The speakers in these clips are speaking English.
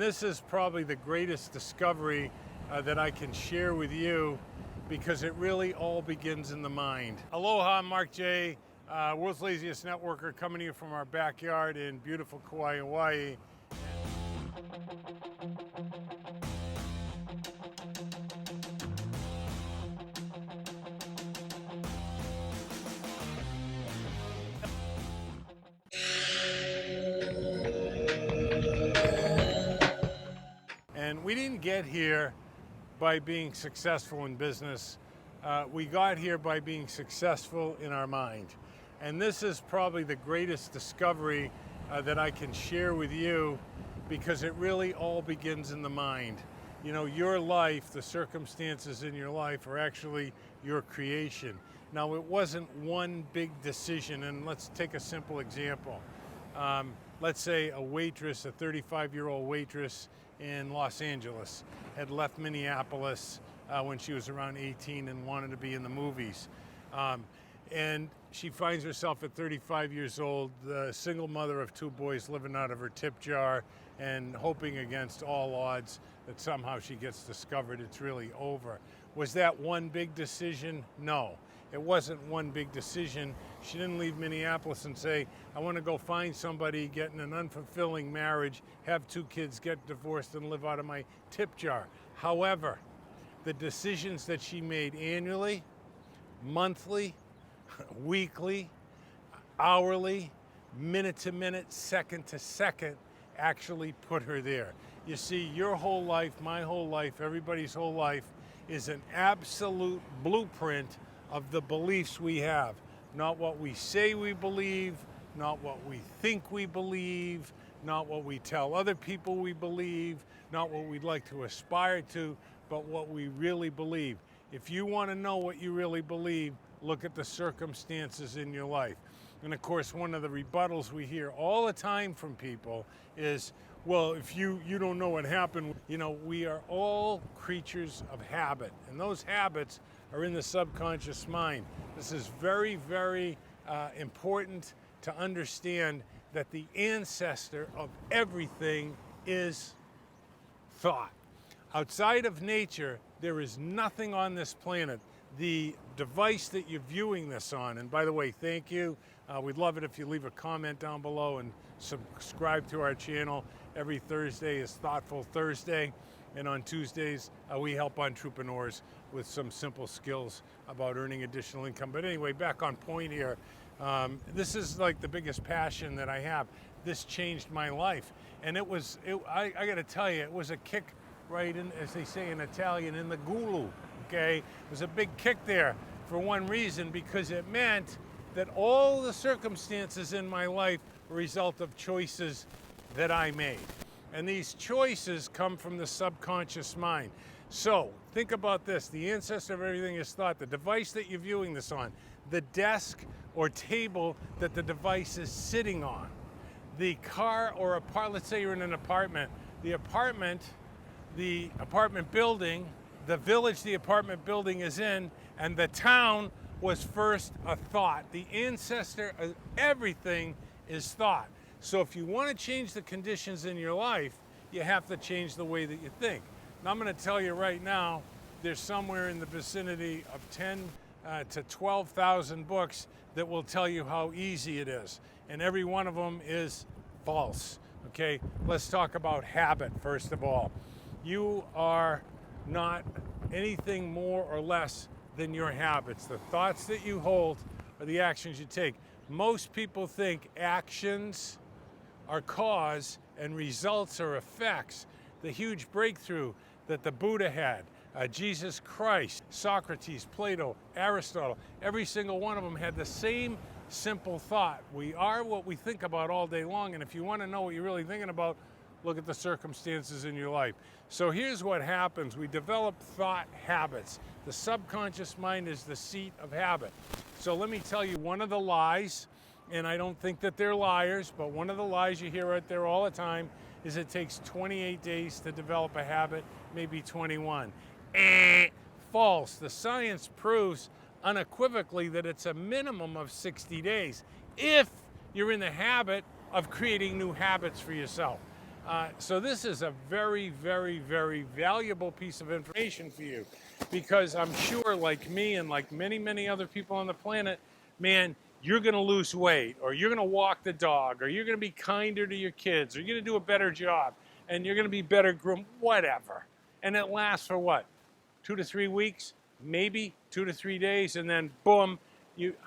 This is probably the greatest discovery that I can share with you because it really all begins in the mind. Aloha, I'm Mark J, world's laziest networker, coming to you from our backyard in beautiful Kauai, Hawaii. And we didn't get here by being successful in business. We got here by being successful in our mind. And this is probably the greatest discovery that I can share with you because it really all begins in the mind. You know, your life, the circumstances in your life are actually your creation. Now, it wasn't one big decision, and let's take a simple example. Let's say a waitress, a 35-year-old waitress in Los Angeles, had left Minneapolis when she was around 18 and wanted to be in the movies. And she finds herself at 35 years old, the single mother of 2 boys living out of her tip jar and hoping against all odds that somehow she gets discovered it's really over. Was that one big decision? No. It wasn't one big decision. She didn't leave Minneapolis and say, I want to go find somebody, get in an unfulfilling marriage, have 2 kids, get divorced, and live out of my tip jar. However, the decisions that she made annually, monthly, weekly, hourly, minute to minute, second to second, actually put her there. You see, your whole life, my whole life, everybody's whole life is an absolute blueprint of the beliefs we have. Not what we say we believe, not what we think we believe, not what we tell other people we believe, not what we'd like to aspire to, but what we really believe. If you want to know what you really believe, look at the circumstances in your life. And of course, one of the rebuttals we hear all the time from people is, well, if you don't know what happened, you know, we are all creatures of habit, and those habits are in the subconscious mind. This is very, very important to understand that the ancestor of everything is thought. Outside of nature, there is nothing on this planet. The device that you're viewing this on, and by the way, thank you. We'd love it if you leave a comment down below and subscribe to our channel. Every Thursday is Thoughtful Thursday, and on Tuesdays we help entrepreneurs with some simple skills about earning additional income. But anyway, back on point here. This is like the biggest passion that I have. This changed my life, and I got to tell you, it was a kick right in, as they say in Italian, in the gulu. Okay, it was a big kick there for one reason, because it meant that all the circumstances in my life were a result of choices that I made. And these choices come from the subconscious mind. So think about this. The ancestor of everything is thought. The device that you're viewing this on, the desk or table that the device is sitting on, the car or apartment, let's say you're in an apartment, the apartment building, the village the apartment building is in, and the town was first a thought. The ancestor of everything is thought. So if you want to change the conditions in your life, you have to change the way that you think. Now I'm going to tell you right now, there's somewhere in the vicinity of 10 to 12,000 books that will tell you how easy it is. And every one of them is false. Okay, let's talk about habit first of all. You are not anything more or less than your habits. The thoughts that you hold are the actions you take. Most people think actions are cause and results are effects. The huge breakthrough that the Buddha had, Jesus Christ, Socrates, Plato, Aristotle, every single one of them had the same simple thought. We are what we think about all day long, and if you want to know what you're really thinking about, look at the circumstances in your life. So here's what happens. We develop thought habits. The subconscious mind is the seat of habit. So let me tell you one of the lies, and I don't think that they're liars, but one of the lies you hear out there all the time is it takes 28 days to develop a habit, maybe 21. False. The science proves unequivocally that it's a minimum of 60 days if you're in the habit of creating new habits for yourself. So this is a very, very, very valuable piece of information for you, because I'm sure, like me and like many, many other people on the planet, man, you're going to lose weight, or you're going to walk the dog, or you're going to be kinder to your kids, or you're going to do a better job, and you're going to be better groomed, whatever. And it lasts for what? 2 to 3 weeks, maybe 2 to 3 days, and then boom,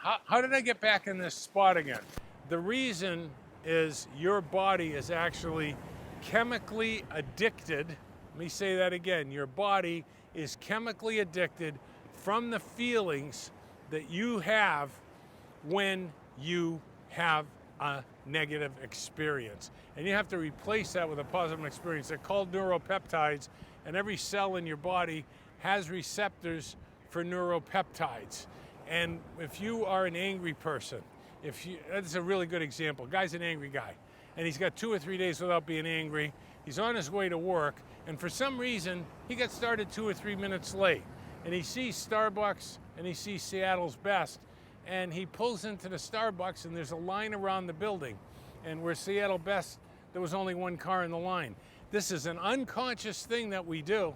how did I get back in this spot again? The reason is your body is actually chemically addicted. Let me say that again. Your body is chemically addicted from the feelings that you have when you have a negative experience. And you have to replace that with a positive experience. They're called neuropeptides, and every cell in your body has receptors for neuropeptides. And if you are an angry person, that's a really good example. Guy's an angry guy, and he's got 2 or 3 days without being angry. He's on his way to work, and for some reason, he got started 2 or 3 minutes late. And he sees Starbucks, and he sees Seattle's Best, and he pulls into the Starbucks, and there's a line around the building. And where Seattle Best, there was only one car in the line. This is an unconscious thing that we do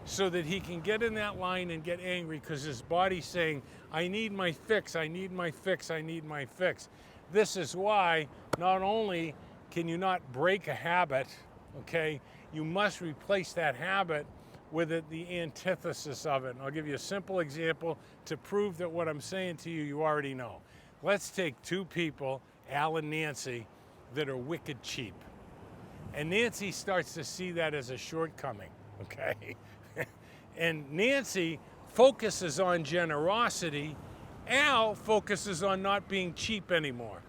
so that he can get in that line and get angry, because his body's saying, I need my fix, I need my fix, I need my fix. This is why not only can you not break a habit, okay, you must replace that habit with the antithesis of it. And I'll give you a simple example to prove that what I'm saying to you, you already know. Let's take 2 people, Al and Nancy, that are wicked cheap. And Nancy starts to see that as a shortcoming, okay? And Nancy focuses on generosity. Al focuses on not being cheap anymore.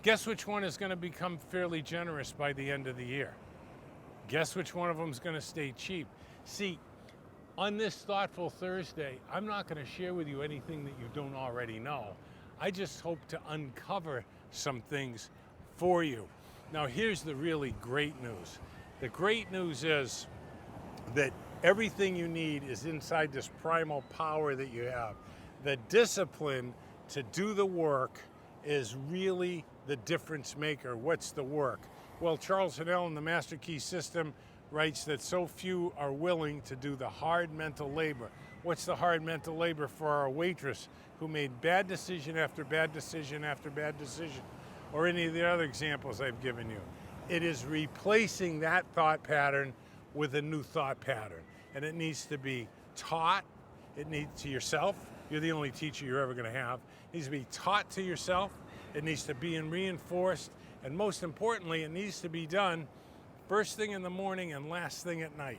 Guess which one is going to become fairly generous by the end of the year? Guess which one of them is going to stay cheap? See, on this Thoughtful Thursday, I'm not going to share with you anything that you don't already know. I just hope to uncover some things for you. Now, here's the really great news. The great news is that everything you need is inside this primal power that you have. The discipline to do the work is really the difference maker. What's the work? Well, Charles Haanel in the Master Key System writes that so few are willing to do the hard mental labor. What's the hard mental labor for our waitress who made bad decision after bad decision after bad decision, or any of the other examples I've given you? It is replacing that thought pattern with a new thought pattern. And it needs to be taught. It needs to yourself. You're the only teacher you're ever going to have. It needs to be taught to yourself. It needs to be reinforced. And most importantly, it needs to be done first thing in the morning and last thing at night.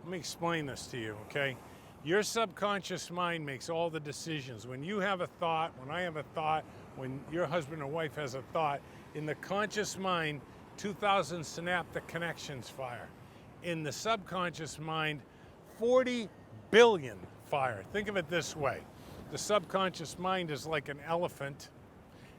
Let me explain this to you, okay? Your subconscious mind makes all the decisions. When you have a thought, when I have a thought, when your husband or wife has a thought, in the conscious mind, 2,000 synaptic connections fire. In the subconscious mind, 40 billion fire. Think of it this way. The subconscious mind is like an elephant,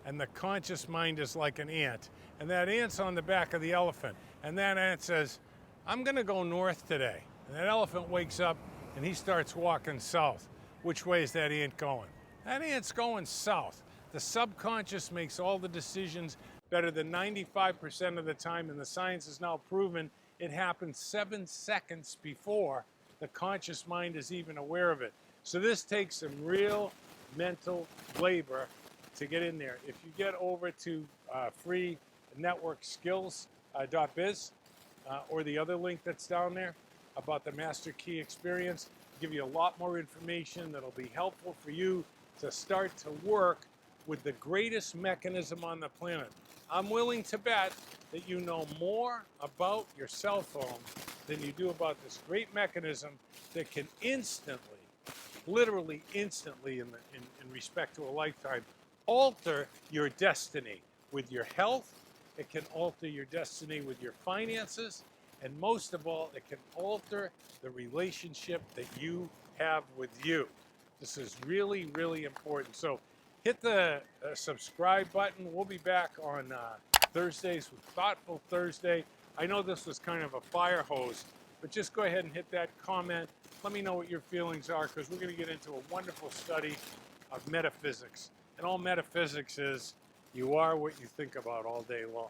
and the conscious mind is like an ant. And that ant's on the back of the elephant. And that ant says, I'm going to go north today. And that elephant wakes up, and he starts walking south. Which way is that ant going? That ant's going south. The subconscious makes all the decisions better than 95% of the time, and the science has now proven it happens 7 seconds before the conscious mind is even aware of it. So this takes some real mental labor to get in there. If you get over to freenetworkskills.biz or the other link that's down there about the Master Key Experience, give you a lot more information that'll be helpful for you to start to work with the greatest mechanism on the planet. I'm willing to bet that you know more about your cell phone than you do about this great mechanism that can instantly, literally instantly in respect to a lifetime, alter your destiny with your health. It can alter your destiny with your finances. And most of all, it can alter the relationship that you have with you. This is really, really important. So hit the subscribe button. We'll be back on Thursdays with Thoughtful Thursday. I know this was kind of a fire hose, but just go ahead and hit that comment. Let me know what your feelings are, because we're going to get into a wonderful study of metaphysics. And all metaphysics is you are what you think about all day long.